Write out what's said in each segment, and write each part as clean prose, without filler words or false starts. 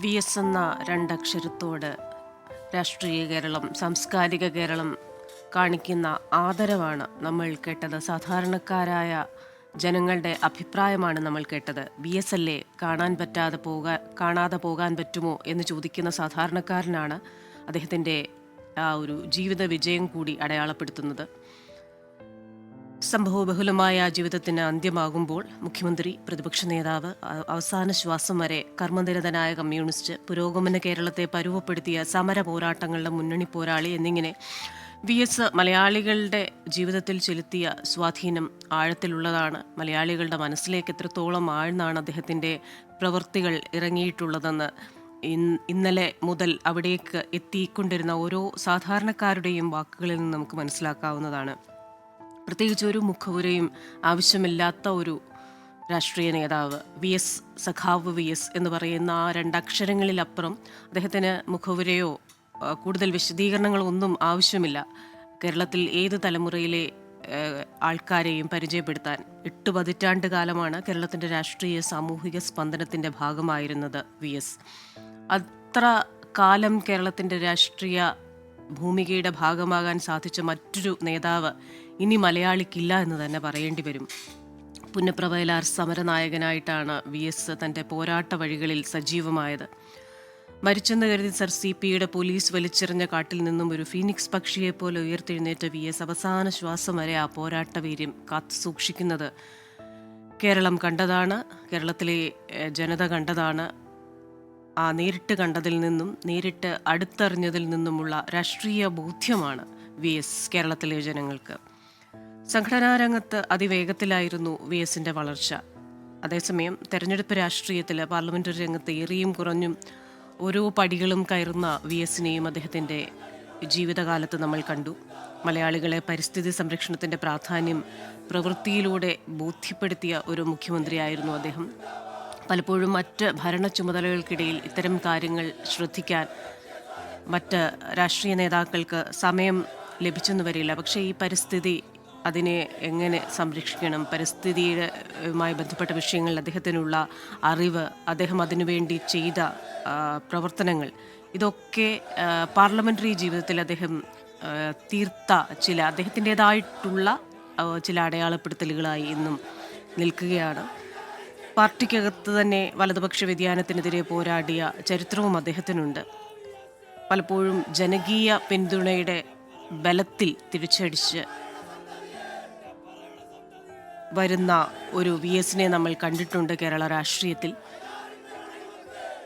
VS എന്ന രണ്ടക്ഷരത്തോട് രാഷ്ട്രീയ കേരളം, സാംസ്കാരിക കേരളം കാണിക്കുന്ന ആദരവാണ് നമ്മൾ കേട്ടത്. സാധാരണക്കാരായ ജനങ്ങളുടെ അഭിപ്രായമാണ് നമ്മൾ കേട്ടത്. VS അല്ലേ കാണാതെ പോകാൻ പറ്റുമോ എന്ന് ചോദിക്കുന്ന സാധാരണക്കാരനാണ് അദ്ദേഹത്തിൻ്റെ ആ ഒരു ജീവിത വിജയം കൂടി അടയാളപ്പെടുത്തുന്നത്. സംഭവബഹുലമായ ജീവിതത്തിന് അന്ത്യമാകുമ്പോൾ മുഖ്യമന്ത്രി, പ്രതിപക്ഷ നേതാവ്, അവസാന ശ്വാസം വരെ കർമ്മനിരതനായ കമ്മ്യൂണിസ്റ്റ്, പുരോഗമന കേരളത്തെ പരുവപ്പെടുത്തിയ സമര പോരാട്ടങ്ങളുടെ മുന്നണി പോരാളി എന്നിങ്ങനെ VS മലയാളികളുടെ ജീവിതത്തിൽ ചെലുത്തിയ സ്വാധീനം ആഴത്തിലുള്ളതാണ്. മലയാളികളുടെ മനസ്സിലേക്ക് എത്രത്തോളം ആഴ്ന്നാണ് അദ്ദേഹത്തിൻ്റെ പ്രവൃത്തികൾ ഇറങ്ങിയിട്ടുള്ളതെന്ന് ഇന്നലെ മുതൽ അവിടേക്ക് എത്തിക്കൊണ്ടിരുന്ന ഓരോ സാധാരണക്കാരുടെയും വാക്കുകളിൽ നിന്ന് നമുക്ക് മനസ്സിലാക്കാവുന്നതാണ്. പ്രത്യേകിച്ച് ഒരു മുഖവുരയും ആവശ്യമില്ലാത്ത ഒരു രാഷ്ട്രീയ നേതാവ്, സഖാവ് VS എന്ന് പറയുന്ന ആ രണ്ടക്ഷരങ്ങളിലപ്പുറം അദ്ദേഹത്തിന് മുഖവുരയോ കൂടുതൽ വിശദീകരണങ്ങളോ ഒന്നും ആവശ്യമില്ല. കേരളത്തിൽ ഏത് തലമുറയിലെ ആൾക്കാരെയും പരിചയപ്പെടുത്താൻ 8 പതിറ്റാണ്ട് കാലമാണ് കേരളത്തിൻ്റെ രാഷ്ട്രീയ സാമൂഹിക സ്പന്ദനത്തിൻ്റെ ഭാഗമായിരുന്നത് VS. അത്ര കാലം കേരളത്തിൻ്റെ രാഷ്ട്രീയ ഭൂമികയുടെ ഭാഗമാകാൻ സാധിച്ച മറ്റൊരു നേതാവ് ഇനി മലയാളിക്കില്ല എന്ന് തന്നെ പറയേണ്ടി വരും. പുന്നപ്രവയലാർ സമരനായകനായിട്ടാണ് VS തൻ്റെ പോരാട്ട വഴികളിൽ സജീവമായത്. മരിച്ചെന്ന് കരുതി സർ CP-യുടെ പോലീസ് വലിച്ചെറിഞ്ഞ കാട്ടിൽ നിന്നും ഒരു ഫീനിക്സ് പക്ഷിയെപ്പോലെ ഉയർത്തെഴുന്നേറ്റ VS അവസാന ശ്വാസം വരെ ആ പോരാട്ട വീര്യം കാത്തു സൂക്ഷിക്കുന്നത് കേരളം കണ്ടതാണ്, കേരളത്തിലെ ജനത കണ്ടതാണ്. ആ നേരിട്ട് കണ്ടതിൽ നിന്നും, നേരിട്ട് അടുത്തറിഞ്ഞതിൽ നിന്നുമുള്ള രാഷ്ട്രീയ ബോധ്യമാണ് VS കേരളത്തിലെ ജനങ്ങൾക്ക്. സംഘടനാ രംഗത്ത് അതിവേഗത്തിലായിരുന്നു VSൻ്റെ വളർച്ച. അതേസമയം തെരഞ്ഞെടുപ്പ് രാഷ്ട്രീയത്തിൽ പാർലമെൻ്ററി രംഗത്ത് ഏറിയും കുറഞ്ഞും ഓരോ പടികളും കയറുന്ന VSനെയും അദ്ദേഹത്തിൻ്റെ ജീവിതകാലത്ത് നമ്മൾ കണ്ടു. മലയാളികളെ പരിസ്ഥിതി സംരക്ഷണത്തിൻ്റെ പ്രാധാന്യം പ്രവൃത്തിയിലൂടെ ബോധ്യപ്പെടുത്തിയ ഒരു മുഖ്യമന്ത്രിയായിരുന്നു അദ്ദേഹം. പലപ്പോഴും മറ്റ് ഭരണ ചുമതലകൾക്കിടയിൽ ഇത്തരം കാര്യങ്ങൾ ശ്രദ്ധിക്കാൻ മറ്റ് രാഷ്ട്രീയ നേതാക്കൾക്ക് സമയം ലഭിച്ചെന്ന് വരില്ല. പക്ഷേ ഈ പരിസ്ഥിതി, അതിനെ എങ്ങനെ സംരക്ഷിക്കണം, പരിസ്ഥിതിയുമായി ബന്ധപ്പെട്ട വിഷയങ്ങളിൽ അദ്ദേഹത്തിനുള്ള അറിവ്, അദ്ദേഹം അതിനുവേണ്ടി ചെയ്ത പ്രവർത്തനങ്ങൾ, ഇതൊക്കെ പാർലമെൻ്ററി ജീവിതത്തിൽ അദ്ദേഹം തീർത്ത ചില അദ്ദേഹത്തിൻ്റേതായിട്ടുള്ള ചില അടയാളപ്പെടുത്തലുകളായി ഇന്നും നിൽക്കുകയാണ്. പാർട്ടിക്കകത്ത് തന്നെ വലതുപക്ഷ വ്യതിയാനത്തിനെതിരെ പോരാടിയ ചരിത്രവും അദ്ദേഹത്തിനുണ്ട്. പലപ്പോഴും ജനകീയ പിന്തുണയുടെ ബലത്തിൽ തിരിച്ചടിച്ച് വരുന്ന ഒരു VSനെ നമ്മൾ കണ്ടിട്ടുണ്ട് കേരള രാഷ്ട്രീയത്തിൽ.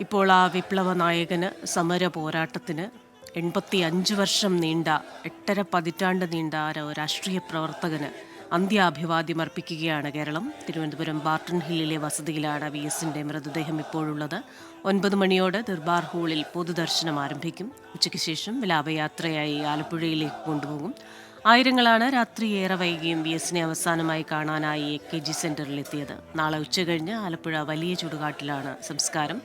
ഇപ്പോൾ ആ വിപ്ലവ നായകന്, സമര പോരാട്ടത്തിന് 85 വർഷം നീണ്ട, 8.5 പതിറ്റാണ്ട് നീണ്ട രാഷ്ട്രീയ പ്രവർത്തകന് അന്ത്യാഭിവാദ്യം അർപ്പിക്കുകയാണ് കേരളം. തിരുവനന്തപുരം ബാർട്ടൺ ഹില്ലിലെ വസതിയിലാണ് VSൻ്റെ മൃതദേഹം ഇപ്പോഴുള്ളത്. 9 മണിയോടെ ദർബാർ ഹാളിൽ പൊതുദർശനം ആരംഭിക്കും. ഉച്ചയ്ക്ക് ശേഷം വിലാപയാത്രയായി ആലപ്പുഴയിലേക്ക് കൊണ്ടുപോകും. ആയിരങ്ങളാണ് രാത്രി ഏറെ വൈകിയും VSനെ അവസാനമായി കാണാനായി AKG സെൻറ്ററിലെത്തിയത്. നാളെ ഉച്ചകഴിഞ്ഞ് ആലപ്പുഴ വലിയ ചുടുകാട്ടിലാണ് സംസ്കാരം.